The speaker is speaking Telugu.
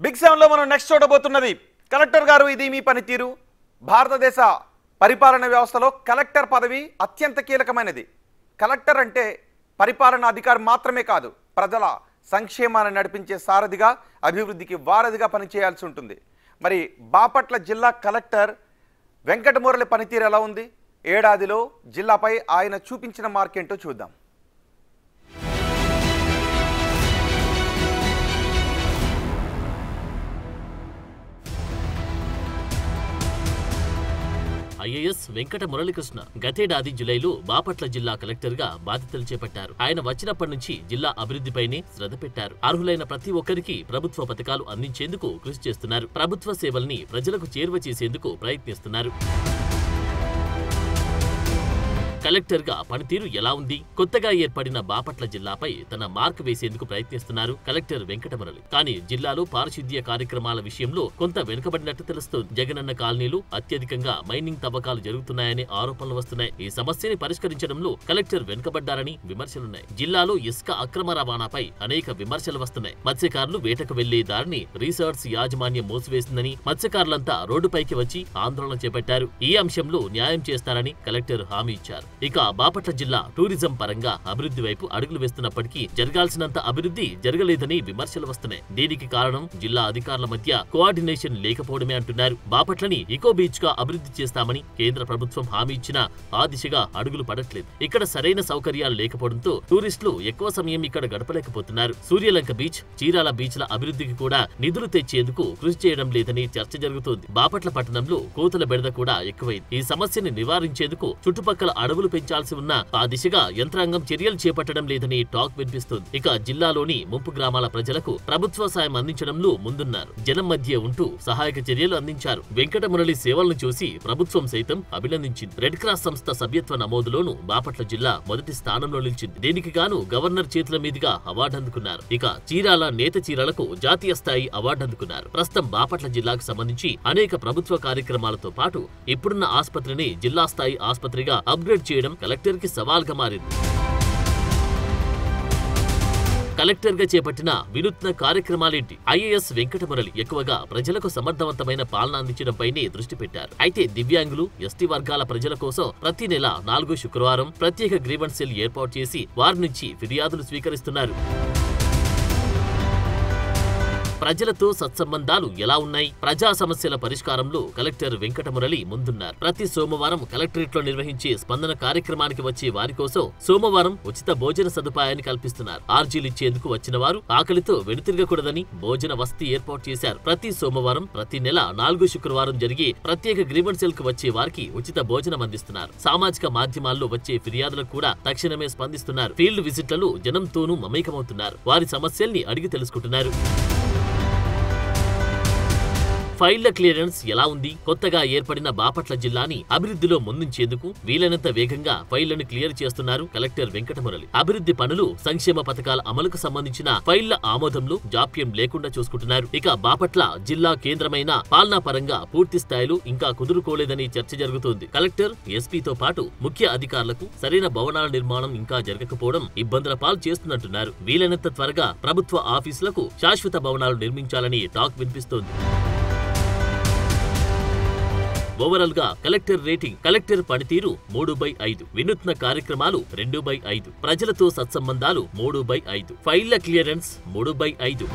బిగ్ 7 లో మనం నెక్స్ట్ చూడబోతున్నది కలెక్టర్ గారు ఇది మీ పనితీరు. భారతదేశ పరిపాలన వ్యవస్థలో కలెక్టర్ పదవి అత్యంత కీలకమైనది. కలెక్టర్ అంటే పరిపాలనా అధికారి మాత్రమే కాదు, ప్రజల సంక్షేమాన్ని నడిపించే సారథిగా, అభివృద్ధికి వారధిగా పనిచేయాల్సి ఉంటుంది. మరి బాపట్ల జిల్లా కలెక్టర్ వెంకటమురళి పనితీరు ఎలా ఉంది? ఏడాదిలో జిల్లాపై ఆయన చూపించిన మార్కేంటో చూద్దాం. ఐఏఎస్ వెంకట మురళీకృష్ణ గతేడాది జులైలో బాపట్ల జిల్లా కలెక్టర్ గా బాధ్యతలు చేపట్టారు. ఆయన వచ్చినప్పటి నుంచి జిల్లా అభివృద్ధిపైనే శ్రద్ధ పెట్టారు. అర్హులైన ప్రతి ఒక్కరికి ప్రభుత్వ పథకాలు అందించేందుకు కృషి చేస్తున్నారు. ప్రభుత్వ సేవల్ని ప్రజలకు చేరువ చేసేందుకు ప్రయత్నిస్తున్నారు. కలెక్టర్ గా పనితీరు ఎలా ఉంది? కొత్తగా ఏర్పడిన బాపట్ల జిల్లాపై తన మార్క్ వేసేందుకు ప్రయత్నిస్తున్నారు కలెక్టర్ వెంకటమురళి. కానీ జిల్లాలో పారిశుద్ధ్య కార్యక్రమాల విషయంలో కొంత వెనుకబడినట్టు తెలుస్తోంది. జగనన్న కాలనీలు అత్యధికంగా మైనింగ్ తవ్వకాలు జరుగుతున్నాయనే ఆరోపణలు వస్తున్నాయి. ఈ సమస్యని పరిష్కరించడంలో కలెక్టర్ వెనుకబడ్డారని విమర్శలున్నాయి. జిల్లాలో ఇసుక అక్రమ రవాణాపై అనేక విమర్శలు వస్తున్నాయి. మత్స్యకారులు వేటకు వెళ్లే దారిని రీసార్ట్స్ యాజమాన్యం మూసివేసిందని మత్స్యకారులంతా రోడ్డుపైకి వచ్చి ఆందోళన చేపట్టారు. ఈ అంశంలో న్యాయం చేస్తారని కలెక్టర్ హామీ ఇచ్చారు. ఇక బాపట్ల జిల్లా టూరిజం పరంగా అభివృద్ధి వైపు అడుగులు వేస్తున్నప్పటికీ జరగాల్సినంత అభివృద్ధి జరగలేదని విమర్శలు వస్తున్నాయి. దీనికి కారణం జిల్లా అధికారుల మధ్య కోఆర్డినేషన్ లేకపోవడమే అంటున్నారు. బాపట్లని ఇకో బీచ్ గా అభివృద్ధి చేస్తామని కేంద్ర ప్రభుత్వం హామీ ఇచ్చినా ఆ దిశగా అడుగులు పడట్లేదు. ఇక్కడ సరైన సౌకర్యాలు లేకపోవడంతో టూరిస్టులు ఎక్కువ సమయం ఇక్కడ గడపలేకపోతున్నారు. సూర్యలంక బీచ్, చీరాల బీచ్ల అభివృద్ధికి కూడా నిధులు తెచ్చేందుకు కృషి చేయడం లేదని చర్చ జరుగుతోంది. బాపట్ల పట్టణంలో కోతుల బెడద కూడా ఎక్కువైంది. ఈ సమస్యని నివారించేందుకు చుట్టుపక్కల అడవులు పెంచాల్సి ఉన్నా ఆ దిశగా యంత్రాంగం చర్యలు చేపట్టడం లేదని టాక్ వినిపిస్తుంది. ఇక జిల్లాలోని ముంపు గ్రామాల ప్రజలకు ప్రభుత్వ సాయం అందించడంలో ముందున్నారు. జనం మధ్య ఉంటూ సహాయక చర్యలు అందించారు. వెంకటమురళి సేవలను చూసి ప్రభుత్వం సైతం అభినందించింది. రెడ్ క్రాస్ సంస్థ సభ్యత్వ నమోదులోనూ బాపట్ల జిల్లా మొదటి స్థానంలో నిలిచింది. దీనికి గాను గవర్నర్ చేతుల మీదుగా అవార్డు అందుకున్నారు. ఇక చీరాల నేత చీరలకు జాతీయ స్థాయి అవార్డు అందుకున్నారు. ప్రస్తుతం బాపట్ల జిల్లాకు సంబంధించి అనేక ప్రభుత్వ కార్యక్రమాలతో పాటు ఇప్పుడున్న ఆసుపత్రిని జిల్లా స్థాయి ఆసుపత్రిగా అప్గ్రేడ్ చేయడం కలెక్టర్ కి సవాల్గా మారింది. కలెక్టర్ గా చేపట్టిన వినూత్న కార్యక్రమాలేంటి? ఐఏఎస్ వెంకటమురళి ఎక్కువగా ప్రజలకు సమర్థవంతమైన పాలన అందించడంపైనే దృష్టి పెట్టారు. అయితే దివ్యాంగులు, ఎస్టీ వర్గాల ప్రజల కోసం ప్రతి నెల 4వ శుక్రవారం ప్రత్యేక గ్రీవెన్స్ సెల్ ఏర్పాటు చేసి వారి నుంచి ఫిర్యాదులు స్వీకరిస్తున్నారు. ప్రజలతో సత్సంబంధాలు ఎలా ఉన్నాయి? ప్రజా సమస్యల పరిష్కారంలో కలెక్టర్ వెంకటమురళి ముందున్నారు. ప్రతి సోమవారం కలెక్టరేట్ లో నిర్వహించే స్పందన కార్యక్రమానికి వచ్చే వారి కోసం సోమవారం ఉచిత భోజన సదుపాయాన్ని కల్పిస్తున్నారు. ఆర్జీలు ఇచ్చేందుకు వచ్చిన వారు ఆకలితో వెనుతిరగకూడదని భోజన వసతి ఏర్పాటు చేశారు. ప్రతి సోమవారం, ప్రతి నెల 4వ శుక్రవారం జరిగే ప్రత్యేక గ్రీవెన్స్ సెల్ కు వచ్చే వారికి ఉచిత భోజనం అందిస్తున్నారు. సామాజిక మాధ్యమాల్లో వచ్చే ఫిర్యాదులకు కూడా తక్షణమే స్పందిస్తున్నారు. ఫీల్డ్ విజిట్లలో జనంతోనూ మమేకమవుతున్నారు. వారి సమస్యల్ని అడిగి తెలుసుకుంటున్నారు. ఫైళ్ల క్లియరెన్స్ ఎలా ఉంది? కొత్తగా ఏర్పడిన బాపట్ల జిల్లాని అభివృద్ధిలో ముందుంచేందుకు వీలైనంత వేగంగా ఫైళ్లను క్లియర్ చేస్తున్నారు కలెక్టర్ వెంకటమురళి. అభివృద్ధి పనులు, సంక్షేమ పథకాల అమలుకు సంబంధించిన ఫైళ్ల ఆమోదంలో జాప్యం లేకుండా చూసుకుంటున్నారు. ఇక బాపట్ల జిల్లా కేంద్రమైన పాలనా పరంగా పూర్తి స్థాయిలో ఇంకా కుదురుకోలేదని చర్చ జరుగుతోంది. కలెక్టర్, ఎస్పీతో పాటు ముఖ్య అధికారులకు సరైన భవనాల నిర్మాణం ఇంకా జరగకపోవడం ఇబ్బందుల పాలు చేస్తున్నట్టున్నారు. వీలైనంత త్వరగా ప్రభుత్వ ఆఫీసులకు శాశ్వత భవనాలు నిర్మించాలని టాక్ వినిపిస్తోంది. ఓవరాల్ గా కలెక్టర్ రేటింగ్: కలెక్టర్ పనితీరు 3/5, వినూత్న కార్యక్రమాలు 2/5, ప్రజలతో సత్సంబంధాలు 3/5, ఫైళ్ల క్లియరెన్స్ 3/5.